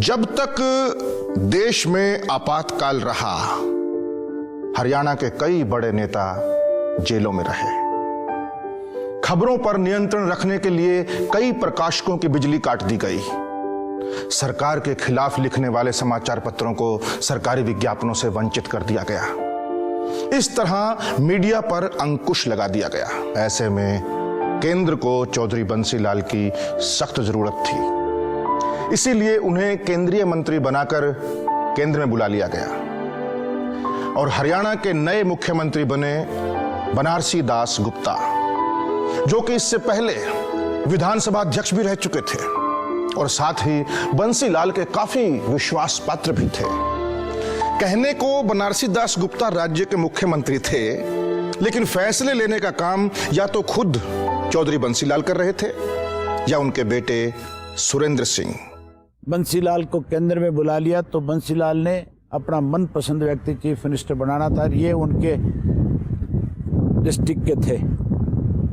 जब तक देश में आपातकाल रहा, हरियाणा के कई बड़े नेता जेलों में रहे। खबरों पर नियंत्रण रखने के लिए कई प्रकाशकों की बिजली काट दी गई। सरकार के खिलाफ लिखने वाले समाचार पत्रों को सरकारी विज्ञापनों से वंचित कर दिया गया। इस तरह मीडिया पर अंकुश लगा दिया गया। ऐसे में केंद्र को चौधरी बंसीलाल की सख्त जरूरत थी। इसीलिए उन्हें केंद्रीय मंत्री बनाकर केंद्र में बुला लिया गया और हरियाणा के नए मुख्यमंत्री बने बनारसी दास गुप्ता, जो कि इससे पहले विधानसभा अध्यक्ष भी रह चुके थे और साथ ही बंसीलाल के काफी विश्वास पात्र भी थे। कहने को बनारसी दास गुप्ता राज्य के मुख्यमंत्री थे, लेकिन फैसले लेने का काम या तो खुद चौधरी बंसीलाल कर रहे थे या उनके बेटे सुरेंद्र सिंह। बंसीलाल को केंद्र में बुला लिया तो बंसीलाल ने अपना मनपसंद व्यक्ति चीफ मिनिस्टर बनाना था। ये उनके डिस्ट्रिक्ट के थे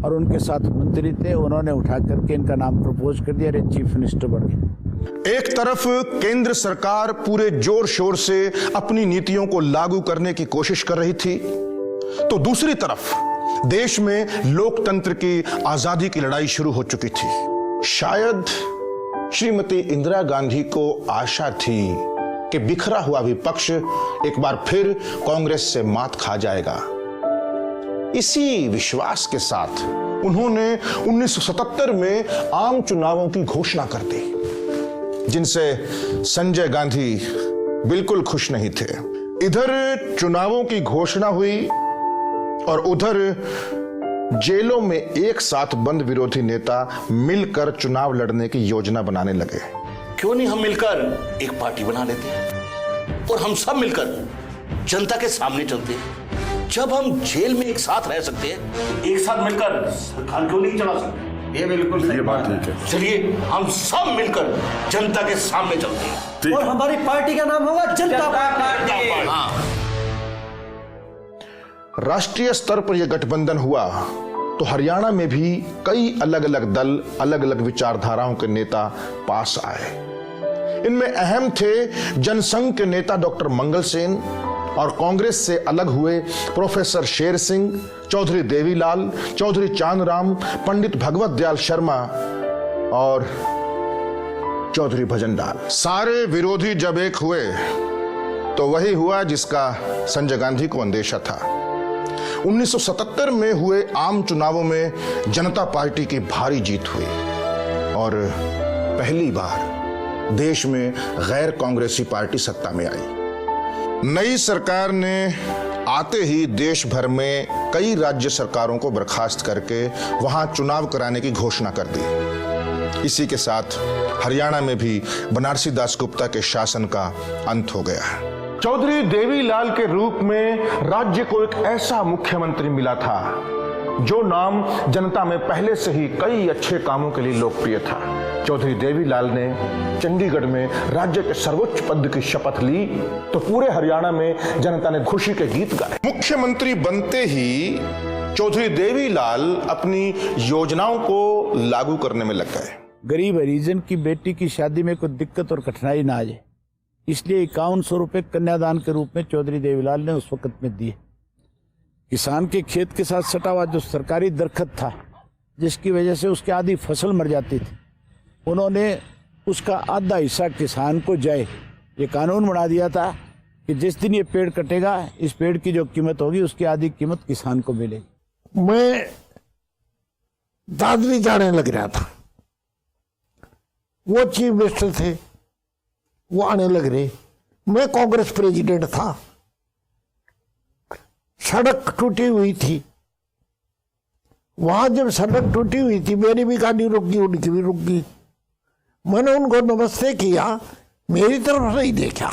और उनके साथ मंत्री थे। उन्होंने उठा करके इनका नाम प्रपोज कर दिया, चीफ मिनिस्टर बन गए। एक तरफ केंद्र सरकार पूरे जोर शोर से अपनी नीतियों को लागू करने की कोशिश कर रही थी, तो दूसरी तरफ देश में लोकतंत्र की आजादी की लड़ाई शुरू हो चुकी थी। शायद श्रीमती इंदिरा गांधी को आशा थी कि बिखरा हुआ विपक्ष एक बार फिर कांग्रेस से मात खा जाएगा। इसी विश्वास के साथ उन्होंने 1977 में आम चुनावों की घोषणा कर दी, जिनसे संजय गांधी बिल्कुल खुश नहीं थे। इधर चुनावों की घोषणा हुई और उधर जेलों में एक साथ बंद विरोधी नेता मिलकर चुनाव लड़ने की योजना बनाने लगे। क्यों नहीं हम मिलकर एक पार्टी बना लेते हैं और हम सब मिलकर जनता के सामने चलते हैं। जब हम जेल में एक साथ रह सकते हैं, एक साथ मिलकर सरकार क्यों नहीं चला सकते? ये बिल्कुल सही बात है। चलिए हम सब मिलकर जनता के सामने चलते हैं और हमारी पार्टी का नाम होगा जनता पार्टी। राष्ट्रीय स्तर पर यह गठबंधन हुआ तो हरियाणा में भी कई अलग अलग दल, अलग अलग विचारधाराओं के नेता पास आए। इनमें अहम थे जनसंघ के नेता डॉक्टर मंगल सेन और कांग्रेस से अलग हुए प्रोफेसर शेर सिंह, चौधरी देवीलाल, चौधरी चांदराम, पंडित भगवत दयाल शर्मा और चौधरी भजनलाल। सारे विरोधी जब एक हुए तो वही हुआ जिसका संजय गांधी को अंदेशा था। 1977 में हुए आम चुनावों में जनता पार्टी की भारी जीत हुई और पहली बार देश में गैर कांग्रेसी पार्टी सत्ता में आई। नई सरकार ने आते ही देश भर में कई राज्य सरकारों को बर्खास्त करके वहां चुनाव कराने की घोषणा कर दी। इसी के साथ हरियाणा में भी बनारसी दास गुप्ता के शासन का अंत हो गया। चौधरी देवीलाल के रूप में राज्य को एक ऐसा मुख्यमंत्री मिला था जो नाम जनता में पहले से ही कई अच्छे कामों के लिए लोकप्रिय था। चौधरी देवीलाल ने चंडीगढ़ में राज्य के सर्वोच्च पद की शपथ ली तो पूरे हरियाणा में जनता ने खुशी के गीत गाए। मुख्यमंत्री बनते ही चौधरी देवीलाल अपनी योजनाओं को लागू करने में लग गए। गरीब हरिजन की बेटी की शादी में कोई दिक्कत और कठिनाई ना आ जाए, इसलिए 5100 रुपए कन्यादान के रूप में चौधरी देवीलाल ने उस वक्त में दिए। किसान के खेत के साथ सटा हुआ जो सरकारी दरख्त था, जिसकी वजह से उसकी आधी फसल मर जाती थी, उन्होंने उसका आधा हिस्सा किसान को जाए। ये कानून बना दिया था कि जिस दिन ये पेड़ कटेगा, इस पेड़ की जो कीमत होगी उसकी आधी कीमत किसान को मिलेगी। मैं दादरी जाने लग रहा था, वो चीफ मिनिस्टर थे, वो आने लग रहे। मैं कांग्रेस प्रेसिडेंट था। सड़क टूटी हुई थी, वहां जब सड़क टूटी हुई थी मेरी भी गाड़ी रुक गई, उनकी भी रुक गई। मैंने उनको नमस्ते किया, मेरी तरफ नहीं देखा।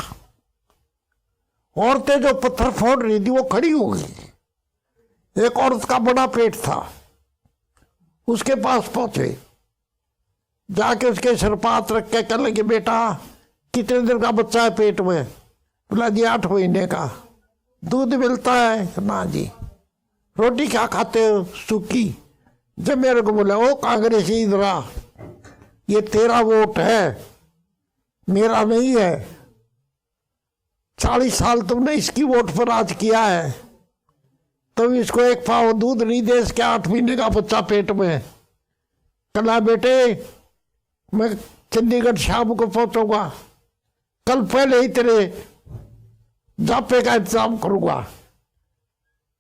औरतें जो पत्थर फोड़ रही थी वो खड़ी हो गई। एक औरत का बड़ा पेट था, उसके पास पहुंचे, जाके उसके सर पर हाथ रख के कहने लगे, बेटा कितने दिन का बच्चा है पेट में? बोला जी 8 महीने का। दूध मिलता है? ना जी। रोटी क्या खाते हो? सूखी। जब मेरे को बोला, ओ कांग्रेसी इंदिरा, ये तेरा वोट है, मेरा नहीं है। 40 साल तुमने इसकी वोट पर राज किया है, तुम इसको एक पाव दूध नहीं दे इसके 8 महीने का बच्चा पेट में। कला बेटे मैं चंडीगढ़ शाम को पहुंचूंगा, कल पहले ही तेरे जापे का इंतजाम करूंगा।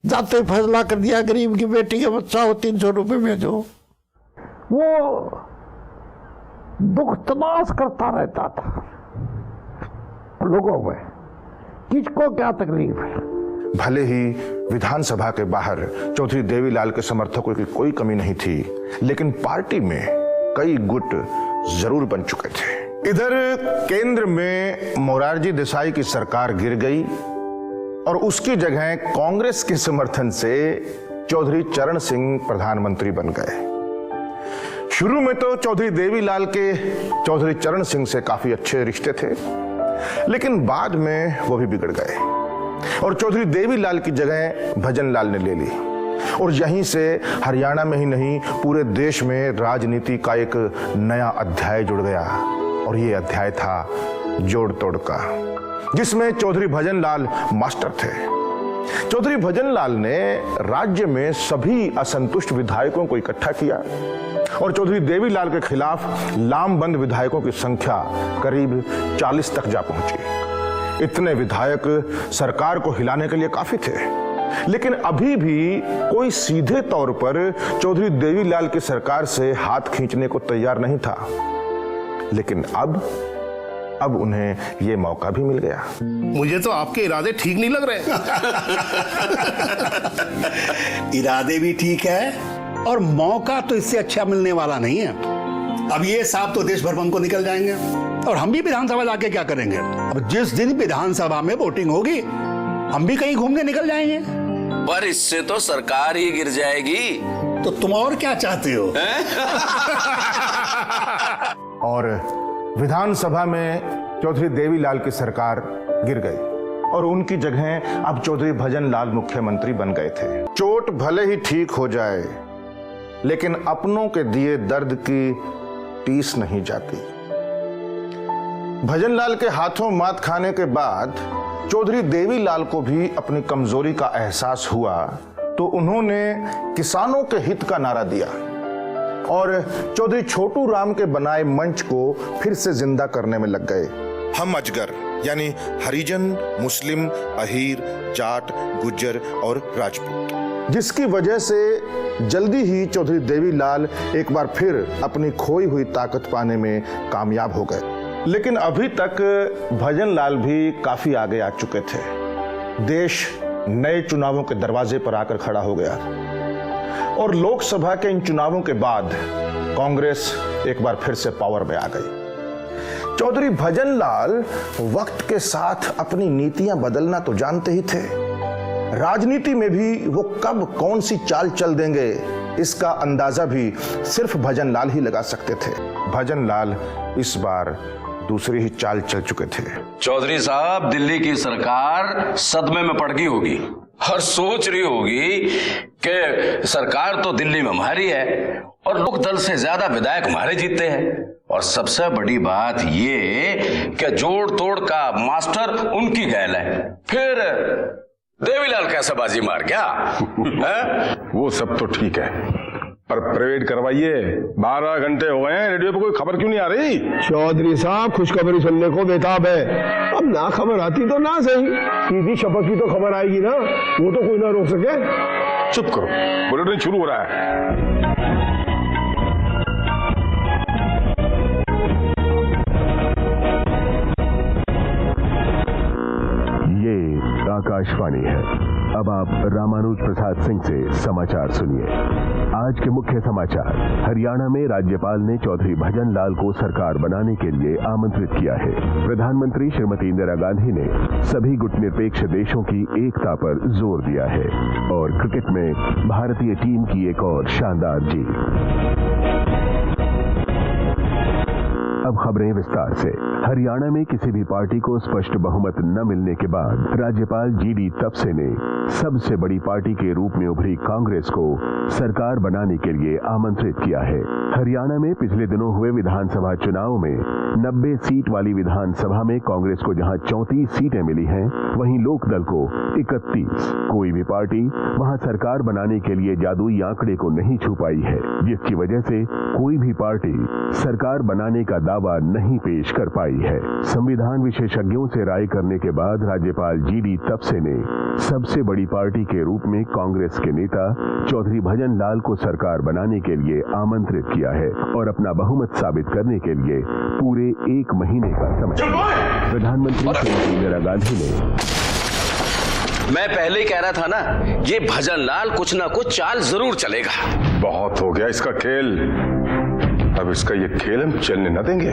जाते फैसला कर दिया गरीब की बेटी का बच्चा हो 300 रुपये भेजो। वो दुख तलाश करता रहता था लोगों में, किसको क्या तकलीफ है। भले ही विधानसभा के बाहर चौधरी देवीलाल के समर्थकों की कोई कमी नहीं थी, लेकिन पार्टी में कई गुट जरूर बन चुके थे। इधर केंद्र में मोरारजी देसाई की सरकार गिर गई और उसकी जगह कांग्रेस के समर्थन से चौधरी चरण सिंह प्रधानमंत्री बन गए। शुरू में तो चौधरी देवीलाल के चौधरी चरण सिंह से काफी अच्छे रिश्ते थे, लेकिन बाद में वो भी बिगड़ गए और चौधरी देवीलाल की जगह भजन लाल ने ले ली। और यहीं से हरियाणा में ही नहीं पूरे देश में राजनीति का एक नया अध्याय जुड़ गया, और ये अध्याय था जोड़ तोड़ का, जिसमें चौधरी भजन लाल मास्टर थे। चौधरी भजन लाल ने राज्य में सभी असंतुष्ट विधायकों को इकट्ठा किया और चौधरी देवीलाल के खिलाफ लामबंद विधायकों की संख्या करीब 40 तक जा पहुंची। इतने विधायक सरकार को हिलाने के लिए काफी थे, लेकिन अभी भी कोई सीधे तौर पर चौधरी देवीलाल की सरकार से हाथ खींचने को तैयार नहीं था। लेकिन अब उन्हें यह मौका भी मिल गया। मुझे तो आपके इरादे ठीक नहीं लग रहे। इरादे भी ठीक है और मौका तो इससे अच्छा मिलने वाला नहीं है। अब ये साहब तो देश भर को निकल जाएंगे और हम भी विधानसभा जाके क्या करेंगे। अब जिस दिन विधानसभा में वोटिंग होगी हम भी कहीं घूम के निकल जाएंगे। पर इससे तो सरकार ही गिर जाएगी। तो तुम और क्या चाहते हो? और विधानसभा में चौधरी देवीलाल की सरकार गिर गई और उनकी जगह अब चौधरी भजन लाल मुख्यमंत्री बन गए थे। चोट भले ही ठीक हो जाए, लेकिन अपनों के दिए दर्द की टीस नहीं जाती। भजन लाल के हाथों मात खाने के बाद चौधरी देवीलाल को भी अपनी कमजोरी का एहसास हुआ, तो उन्होंने किसानों के हित का नारा दिया और चौधरी छोटू राम के बनाए मंच को फिर से जिंदा करने में लग गए। हम अजगर यानी हरिजन, मुस्लिम, अहीर, जाट, गुज्जर और राजपूत, जिसकी वजह से जल्दी ही चौधरी देवीलाल एक बार फिर अपनी खोई हुई ताकत पाने में कामयाब हो गए। लेकिन अभी तक भजन लाल भी काफी आगे आ चुके थे। देश नए चुनावों के दरवाजे पर आकर खड़ा हो गया और लोकसभा के इन चुनावों के बाद कांग्रेस एक बार फिर से पावर में आ गई। चौधरी भजन लाल वक्त के साथ अपनी नीतियां बदलना तो जानते ही थे, राजनीति में भी वो कब कौन सी चाल चल देंगे इसका अंदाजा भी सिर्फ भजन लाल ही लगा सकते थे। भजन लाल इस बार दूसरी ही चाल चल चुके थे। चौधरी साहब, दिल्ली की सरकार सदमे में पड़ गई होगी और सोच रही होगी कि सरकार तो दिल्ली में हमारी है और लोक दल से ज्यादा विधायक हमारे जीतते हैं, और सबसे बड़ी बात ये कि जोड़ तोड़ का मास्टर उनकी गैल है। फिर देवीलाल कैसे बाजी मार गया? वो सब तो ठीक है, पर प्राइवेट करवाइए। 12 घंटे हो गए हैं, रेडियो पे कोई खबर क्यों नहीं आ रही? चौधरी साहब खुशखबरी सुनने को बेताब है। अब ना खबर आती तो ना सही, सीधी शपथ की तो खबर आएगी ना, वो तो कोई ना रोक सके। चुप करो, बुलेटिन शुरू हो रहा है। ये आकाशवाणी है। अब आप रामानुज प्रसाद सिंह से समाचार सुनिए। आज के मुख्य समाचार। हरियाणा में राज्यपाल ने चौधरी भजन लाल को सरकार बनाने के लिए आमंत्रित किया है। प्रधानमंत्री श्रीमती इंदिरा गांधी ने सभी गुटनिरपेक्ष देशों की एकता पर जोर दिया है। और क्रिकेट में भारतीय टीम की एक और शानदार जीत। अब खबरें विस्तार से। हरियाणा में किसी भी पार्टी को स्पष्ट बहुमत न मिलने के बाद राज्यपाल जीडी तपसे ने सबसे बड़ी पार्टी के रूप में उभरी कांग्रेस को सरकार बनाने के लिए आमंत्रित किया है। हरियाणा में पिछले दिनों हुए विधानसभा चुनाव में 90 सीट वाली विधानसभा में कांग्रेस को जहां 34 सीटें मिली हैं, वहीं लोकदल को 31। कोई भी पार्टी वहां सरकार बनाने के लिए जादुई आंकड़े को नहीं छू पाई है, जिसकी वजह से कोई भी पार्टी सरकार बनाने का दावा नहीं पेश कर पाई है। संविधान विशेषज्ञों से राय करने के बाद राज्यपाल जीडी तपसे ने सबसे बड़ी पार्टी के रूप में कांग्रेस के नेता चौधरी भजन लाल को सरकार बनाने के लिए आमंत्रित किया है और अपना बहुमत साबित करने के लिए पूरे 1 महीने का समय। प्रधानमंत्री श्रीमती इंदिरा गांधी ने मैं पहले ही कह रहा था ना, ये भजन लाल कुछ ना कुछ चाल जरूर चलेगा। बहुत हो गया इसका खेल, अब इसका ये खेल हम चलने न देंगे।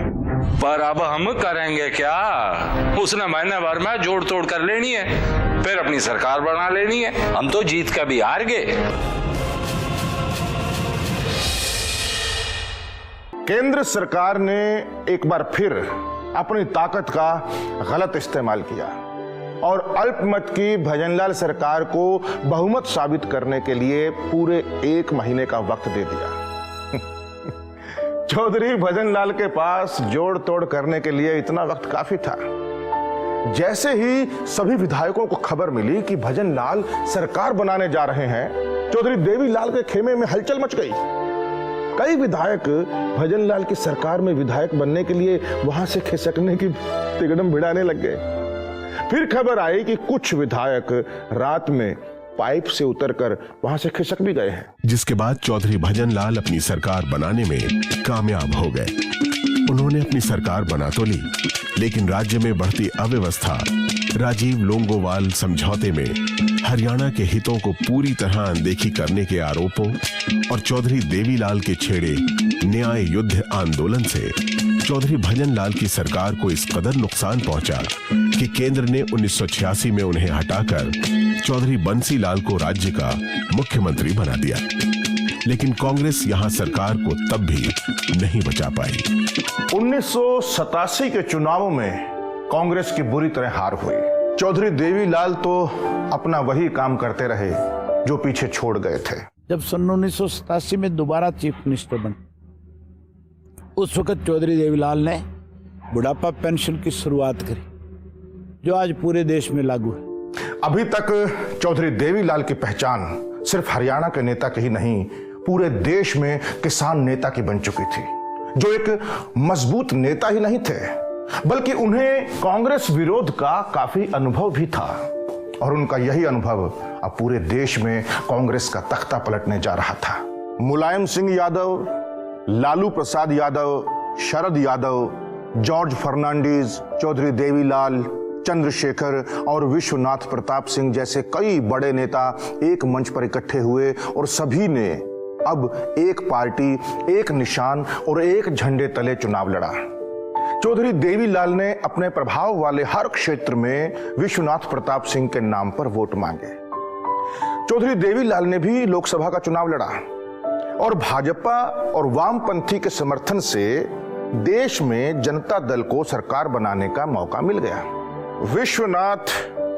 पर अब हम करेंगे क्या? उसने महीने भर में जोड़ तोड़ कर लेनी है, फिर अपनी सरकार बना लेनी है। हम तो जीत कभी हार गए। केंद्र सरकार ने एक बार फिर अपनी ताकत का गलत इस्तेमाल किया और अल्पमत की भजनलाल सरकार को बहुमत साबित करने के लिए पूरे 1 महीने का वक्त दे दिया। चौधरी भजनलाल के पास जोड़ तोड़ करने के लिए इतना वक्त काफी था। जैसे ही सभी विधायकों को खबर मिली कि भजनलाल सरकार बनाने जा रहे हैं, चौधरी देवीलाल के खेमे में हलचल मच गई। कई विधायक भजनलाल की सरकार में विधायक बनने के लिए वहां से खिसकने की तिगड़म भिड़ाने लग गए। फिर खबर आई कि कुछ विधायक रात में पाइप से उतरकर वहां से खिसक भी गए हैं, जिसके बाद चौधरी भजनलाल अपनी सरकार बनाने में कामयाब हो गए। उन्होंने अपनी सरकार बना तो ली, लेकिन राज्य में बढ़ती अव्यवस्था, राजीव लोंगोवाल समझौते में हरियाणा के हितों को पूरी तरह अनदेखी करने के आरोपों और चौधरी देवीलाल के छेड़े न्याय युद्ध आंदोलन से चौधरी भजनलाल की सरकार को इस कदर नुकसान पहुंचा कि केंद्र ने 1986 में उन्हें हटाकर चौधरी बंसीलाल को राज्य का मुख्यमंत्री बना दिया। लेकिन कांग्रेस यहां सरकार को तब भी नहीं बचा पाई। 1987 के चुनावों में कांग्रेस की बुरी तरह हार हुई। चौधरी देवीलाल तो अपना वही काम करते रहे जो पीछे छोड़ गए थे। जब सन 1987 में दोबारा चीफ मिनिस्टर बने, उस वक्त चौधरी देवीलाल ने बुढ़ापा पेंशन की शुरुआत करी, जो आज पूरे देश में लागू है। अभी तक चौधरी देवीलाल की पहचान सिर्फ हरियाणा के नेता की ही नहीं, पूरे देश में किसान नेता की बन चुकी थी, जो एक मजबूत नेता ही नहीं थे, बल्कि उन्हें कांग्रेस विरोध का काफी अनुभव भी था। और उनका यही अनुभव अब पूरे देश में कांग्रेस का तख्ता पलटने जा रहा था। मुलायम सिंह यादव, लालू प्रसाद यादव, शरद यादव, जॉर्ज फर्नांडीज, चौधरी देवीलाल, चंद्रशेखर और विश्वनाथ प्रताप सिंह जैसे कई बड़े नेता एक मंच पर इकट्ठे हुए और सभी ने अब एक पार्टी, एक निशान और एक झंडे तले चुनाव लड़ा। चौधरी देवीलाल ने अपने प्रभाव वाले हर क्षेत्र में विश्वनाथ प्रताप सिंह के नाम पर वोट मांगे। चौधरी देवीलाल ने भी लोकसभा का चुनाव लड़ा और भाजपा और वामपंथी के समर्थन से देश में जनता दल को सरकार बनाने का मौका मिल गया। विश्वनाथ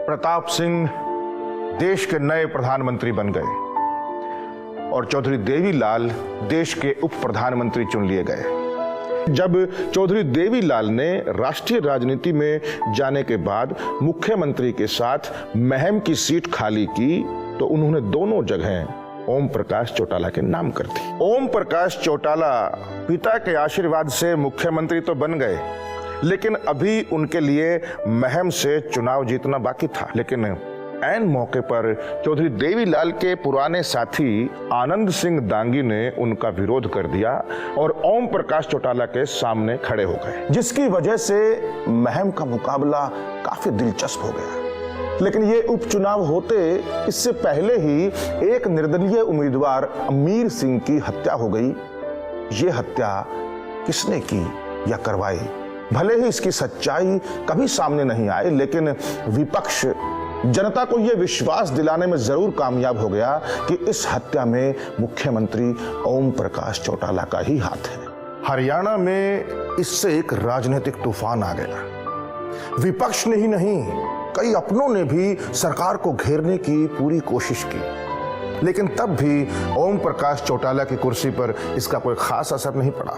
प्रताप सिंह देश के नए प्रधानमंत्री बन गए और चौधरी देवीलाल देश के उप प्रधानमंत्री चुन लिए गए। जब चौधरी देवीलाल ने राष्ट्रीय राजनीति में जाने के बाद मुख्यमंत्री के साथ महम की सीट खाली की, तो उन्होंने दोनों जगह ओम प्रकाश चौटाला के नाम कर दी। ओम प्रकाश चौटाला पिता के आशीर्वाद से मुख्यमंत्री तो बन गए, लेकिन अभी उनके लिए महम से चुनाव जीतना बाकी था। लेकिन ऐन मौके पर चौधरी देवीलाल के पुराने साथी आनंद सिंह दांगी ने उनका विरोध कर दिया और ओम प्रकाश चौटाला के सामने खड़े हो गए, जिसकी वजह से महम का मुकाबला काफी दिलचस्प हो गया। लेकिन ये उपचुनाव होते इससे पहले ही एक निर्दलीय उम्मीदवार अमीर सिंह की हत्या हो गई। ये हत्या किसने की या करवाई, भले ही इसकी सच्चाई कभी सामने नहीं आई, लेकिन विपक्ष जनता को यह विश्वास दिलाने में जरूर कामयाब हो गया कि इस हत्या में मुख्यमंत्री ओम प्रकाश चौटाला का ही हाथ है। हरियाणा में इससे एक राजनीतिक तूफान आ गया। विपक्ष ने ही नहीं, कई अपनों ने भी सरकार को घेरने की पूरी कोशिश की, लेकिन तब भी ओम प्रकाश चौटाला की कुर्सी पर इसका कोई खास असर नहीं पड़ा।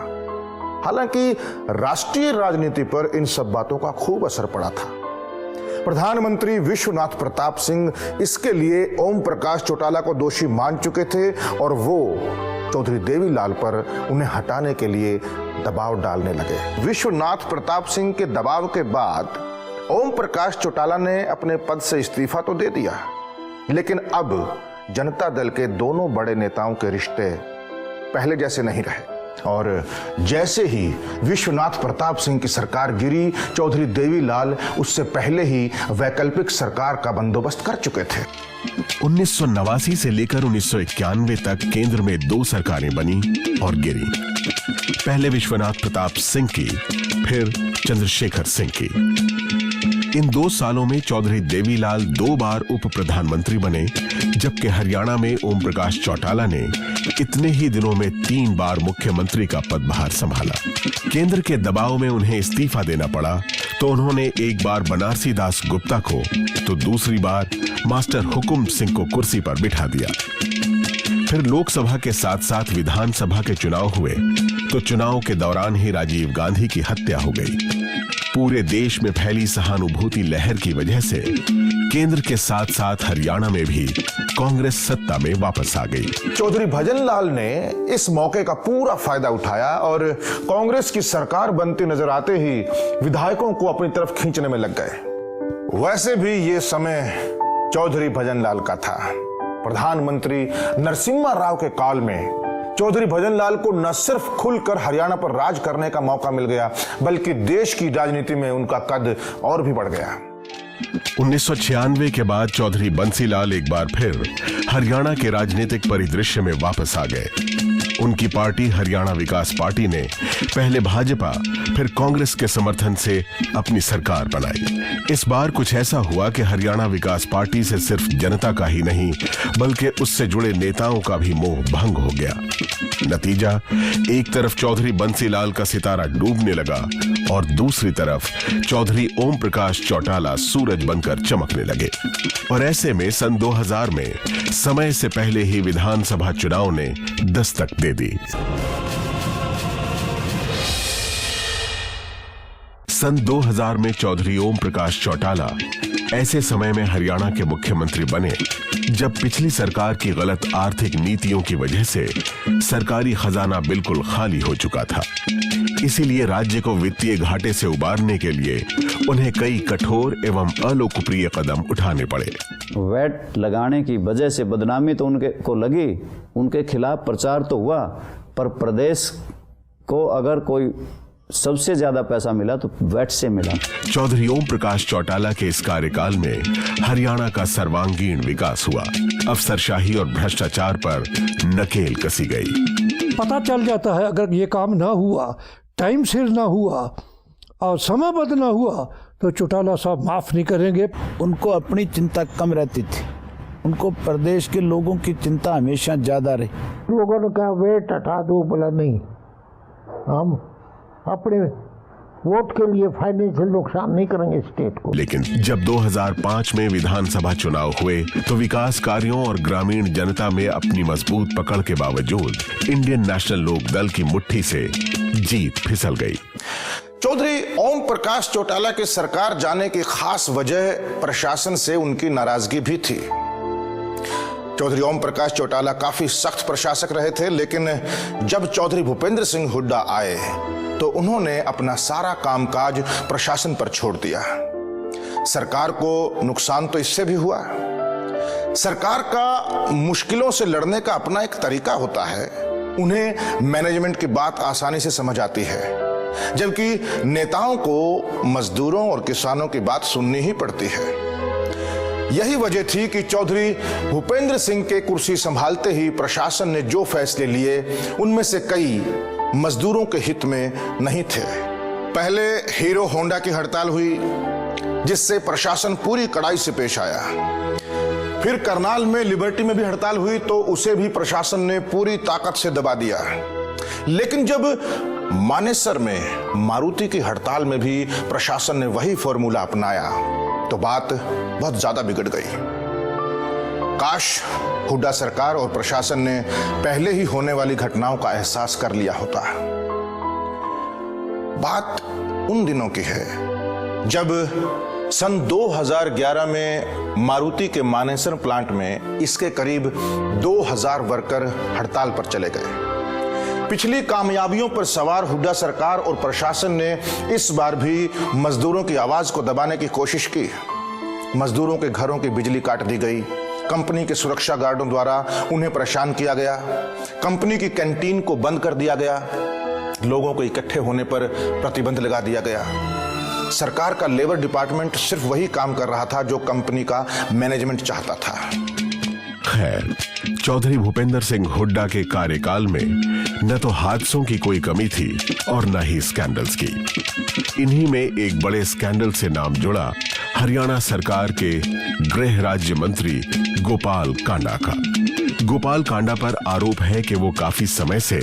हालांकि राष्ट्रीय राजनीति पर इन सब बातों का खूब असर पड़ा था। प्रधानमंत्री विश्वनाथ प्रताप सिंह इसके लिए ओम प्रकाश चौटाला को दोषी मान चुके थे और वो चौधरी देवीलाल पर उन्हें हटाने के लिए दबाव डालने लगे। विश्वनाथ प्रताप सिंह के दबाव के बाद ओम प्रकाश चौटाला ने अपने पद से इस्तीफा तो दे दिया, लेकिन अब जनता दल के दोनों बड़े नेताओं के रिश्ते पहले जैसे नहीं रहे और जैसे ही विश्वनाथ प्रताप सिंह की सरकार गिरी, चौधरी देवीलाल उससे पहले ही वैकल्पिक सरकार का बंदोबस्त कर चुके थे। 1989 से लेकर 1991 तक केंद्र में 2 सरकारें बनी और गिरी। पहले विश्वनाथ प्रताप सिंह की, फिर चंद्रशेखर सिंह की। इन 2 सालों में चौधरी देवीलाल 2 बार उप प्रधानमंत्री बने, जबकि हरियाणा में ओम प्रकाश चौटाला ने इतने ही दिनों में 3 बार मुख्यमंत्री का पदभार संभाला। केंद्र के दबाव में उन्हें इस्तीफा देना पड़ा तो उन्होंने एक बार बनारसी दास गुप्ता को तो दूसरी बार मास्टर हुकुम सिंह को कुर्सी पर बिठा दिया। फिर लोकसभा के साथ साथ विधानसभा के चुनाव हुए तो चुनाव के दौरान ही राजीव गांधी की हत्या हो गई। पूरे देश में फैली सहानुभूति लहर की वजह से केंद्र के साथ साथ हरियाणा में भी कांग्रेस सत्ता में वापस आ गई। चौधरी भजनलाल ने इस मौके का पूरा फायदा उठाया और कांग्रेस की सरकार बनती नजर आते ही विधायकों को अपनी तरफ खींचने में लग गए। वैसे भी ये समय चौधरी भजनलाल का था। प्रधानमंत्री नरसिम्हा राव के काल में चौधरी भजनलाल को न सिर्फ खुलकर हरियाणा पर राज करने का मौका मिल गया, बल्कि देश की राजनीति में उनका कद और भी बढ़ गया। 1996 के बाद चौधरी बंसीलाल एक बार फिर हरियाणा के राजनीतिक परिदृश्य में वापस आ गए। उनकी पार्टी हरियाणा विकास पार्टी ने पहले भाजपा फिर कांग्रेस के समर्थन से अपनी सरकार बनाई। इस बार कुछ ऐसा हुआ कि हरियाणा विकास पार्टी से सिर्फ जनता का ही नहीं बल्कि उससे जुड़े नेताओं का भी मोह भंग हो गया। नतीजा, एक तरफ चौधरी बंसीलाल का सितारा डूबने लगा और दूसरी तरफ चौधरी ओम प्रकाश चौटाला सूरज बनकर चमकने लगे। और ऐसे में सन 2000 में समय से पहले ही विधानसभा चुनाव ने दस्तक दे दी। सन 2000 में चौधरी ओम प्रकाश चौटाला ऐसे समय में हरियाणा के मुख्यमंत्री बने जब पिछली सरकार की गलत आर्थिक नीतियों की वजह से सरकारी खजाना बिल्कुल खाली हो चुका था। इसीलिए राज्य को वित्तीय घाटे से उबारने के लिए उन्हें कई कठोर एवं अलोकप्रिय कदम उठाने पड़े। वैट लगाने की वजह से बदनामी तो उनके को लगी, उनके खिलाफ प्रचार तो हुआ, पर प्रदेश को अगर कोई सबसे ज्यादा पैसा मिला तो वैट से मिला। चौधरी ओम प्रकाश चौटाला के इस कार्यकाल में हरियाणा का सर्वांगीण विकास हुआ। अफसरशाही और भ्रष्टाचार पर नकेल कसी गई। पता चल जाता है अगर ये काम ना हुआ, टाइम सिर ना हुआ और समयबद्ध ना हुआ तो चौटाला साहब माफ नहीं करेंगे। उनको अपनी चिंता कम रहती थी, उनको प्रदेश के लोगों की चिंता हमेशा ज्यादा रही। लोगों ने कहा वेट हटा दो, बोला नहीं, हम अपने वोट के लिए फाइनेंशियल नुकसान नहीं करेंगे स्टेट को। लेकिन जब 2005 में विधानसभा चुनाव हुए तो विकास कार्यों और ग्रामीण जनता में अपनी मजबूत पकड़ के बावजूद इंडियन नेशनल लोक दल की मुट्ठी से जीत फिसल गई। चौधरी ओम प्रकाश चौटाला की सरकार जाने की खास वजह प्रशासन से उनकी नाराजगी भी थी। चौधरी ओम प्रकाश चौटाला काफी सख्त प्रशासक रहे थे, लेकिन जब चौधरी भूपेंद्र सिंह हुड्डा आए तो उन्होंने अपना सारा कामकाज प्रशासन पर छोड़ दिया। सरकार को नुकसान तो इससे भी हुआ। सरकार का मुश्किलों से लड़ने का अपना एक तरीका होता है, उन्हें मैनेजमेंट की बात आसानी से समझ आती है, जबकि नेताओं को मजदूरों और किसानों की बात सुननी ही पड़ती है। यही वजह थी कि चौधरी भूपेंद्र सिंह के कुर्सी संभालते ही प्रशासन ने जो फैसले लिए उनमें से कई मजदूरों के हित में नहीं थे। पहले हीरो होंडा की हड़ताल हुई, जिससे प्रशासन पूरी कड़ाई से पेश आया। फिर करनाल में लिबर्टी में भी हड़ताल हुई तो उसे भी प्रशासन ने पूरी ताकत से दबा दिया। लेकिन जब मानेसर में मारुति की हड़ताल में भी प्रशासन ने वही फॉर्मूला अपनाया तो बात बहुत ज्यादा बिगड़ गई। काश हुड्डा सरकार और प्रशासन ने पहले ही होने वाली घटनाओं का एहसास कर लिया होता। बात उन दिनों की है जब सन 2011 में मारुति के मानेसर प्लांट में इसके करीब 2000 वर्कर हड़ताल पर चले गए। पिछली कामयाबियों पर सवार हुड्डा सरकार और प्रशासन ने इस बार भी मजदूरों की आवाज को दबाने की कोशिश की। मजदूरों के घरों की बिजली काट दी गई, कंपनी के सुरक्षा गार्डों द्वारा उन्हें परेशान किया गया, कंपनी की कैंटीन को बंद कर दिया गया, लोगों को इकट्ठे होने पर प्रतिबंध लगा दिया गया। सरकार का लेबर डिपार्टमेंट सिर्फ वही काम कर रहा था जो कंपनी का मैनेजमेंट चाहता था। खैर, चौधरी भूपेंद्र सिंह हुड्डा के कार्यकाल में न तो हादसों की कोई कमी थी और न ही स्कैंडल्स की। इन्हीं में एक बड़े स्कैंडल से नाम जुड़ा हरियाणा सरकार के गृह राज्य मंत्री गोपाल कांडा का। गोपाल कांडा पर आरोप है कि वो काफी समय से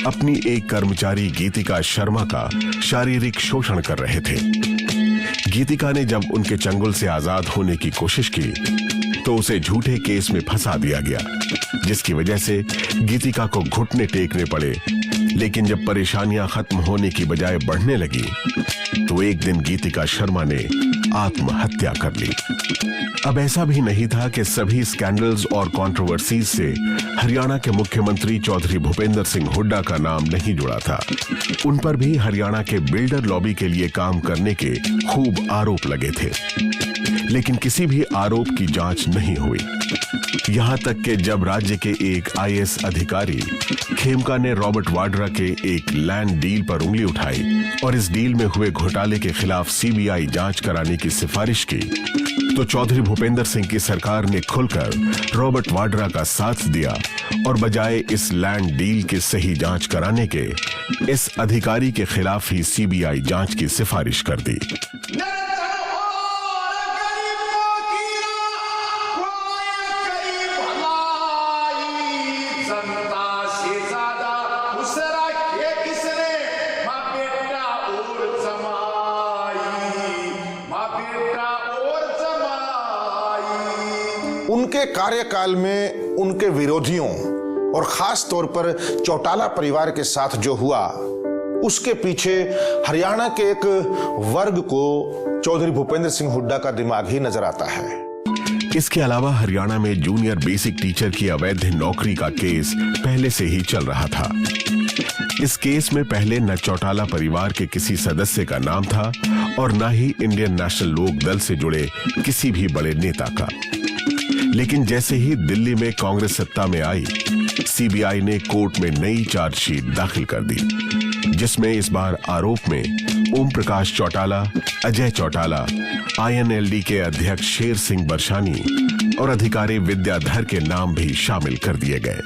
अपनी एक कर्मचारी गीतिका शर्मा का शारीरिक शोषण कर रहे थे। गीतिका ने जब उनके चंगुल से आजाद होने की कोशिश की तो उसे झूठे केस में फंसा दिया गया, जिसकी वजह से गीतिका को घुटने टेकने पड़े। लेकिन जब परेशानियां खत्म होने की बजाय बढ़ने लगी तो एक दिन गीतिका शर्मा ने आत्महत्या कर ली। अब ऐसा भी नहीं था कि सभी स्कैंडल्स और कंट्रोवर्सीज से हरियाणा के मुख्यमंत्री चौधरी भूपेंद्र सिंह हुड्डा का नाम नहीं जुड़ा था। उन पर भी हरियाणा के बिल्डर लॉबी के लिए काम करने के खूब आरोप लगे थे, लेकिन किसी भी आरोप की जांच नहीं हुई। यहां तक कि जब राज्य के एक आईएएस अधिकारी खेमका ने रॉबर्ट वाड्रा के एक लैंड डील पर उंगली उठाई और इस डील में हुए घोटाले के खिलाफ सीबीआई जांच कराने की सिफारिश की, तो चौधरी भूपेंद्र सिंह की सरकार ने खुलकर रॉबर्ट वाड्रा का साथ दिया और बजाय इस लैंड डील की सही जांच कराने के इस अधिकारी के खिलाफ ही सीबीआई जांच की सिफारिश कर दी। उनके कार्यकाल में उनके विरोधियों और खास तौर पर चौटाला परिवार के साथ जो हुआ उसके पीछे हरियाणा के एक वर्ग को चौधरी भूपेंद्र सिंह हुड्डा का दिमाग ही नजर आता है। इसके अलावा हरियाणा में जूनियर बेसिक टीचर की अवैध नौकरी का केस पहले से ही चल रहा था। इस केस में पहले न चौटाला परिवार के किसी सदस्य का नाम था और न ही इंडियन नेशनल लोक दल से जुड़े किसी भी बड़े नेता का। लेकिन जैसे ही दिल्ली में कांग्रेस सत्ता में आई, सीबीआई ने कोर्ट में नई चार्जशीट दाखिल कर दी, जिसमें इस बार आरोप में ओम प्रकाश चौटाला, अजय चौटाला, आईएनएलडी के अध्यक्ष शेर सिंह बरशानी और अधिकारी विद्याधर के नाम भी शामिल कर दिए गए।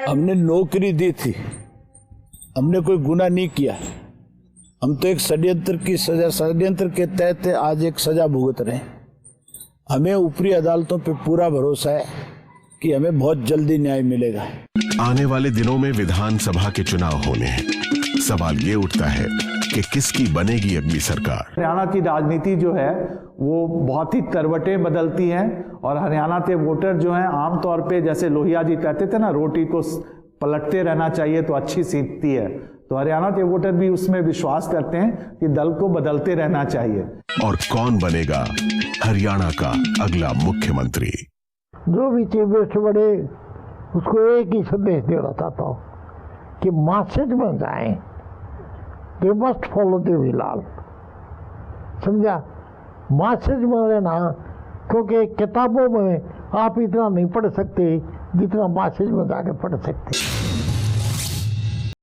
हमने नौकरी दी थी, हमने कोई गुनाह नहीं किया। हम तो एक षड्यंत्र के तहत आज एक सजा भुगत रहे हैं। हमें ऊपरी अदालतों पे पूरा भरोसा है कि हमें बहुत जल्दी न्याय मिलेगा। आने वाले दिनों में विधानसभा के चुनाव होने हैं। सवाल ये उठता है कि किसकी बनेगी अगली सरकार। हरियाणा की राजनीति जो है वो बहुत ही करवटें बदलती हैं और हरियाणा के वोटर जो हैं आमतौर पे, जैसे लोहिया जी कहते थे ना, रोटी को पलटते रहना चाहिए तो अच्छी सीखती है, तो हरियाणा के वोटर भी उसमें विश्वास करते हैं कि दल को बदलते रहना चाहिए। और कौन बनेगा हरियाणा का अगला मुख्यमंत्री? जो भी चीफ मिनिस्टर बने उसको एक ही संदेश देना चाहता हूँ कि मैसेज बन जाए, दे मस्ट फॉलो देवीलाल, समझा? मैसेज बन लेना, क्योंकि किताबों में आप इतना नहीं पढ़ सकते जितना मैसेज में जाके पढ़ सकते।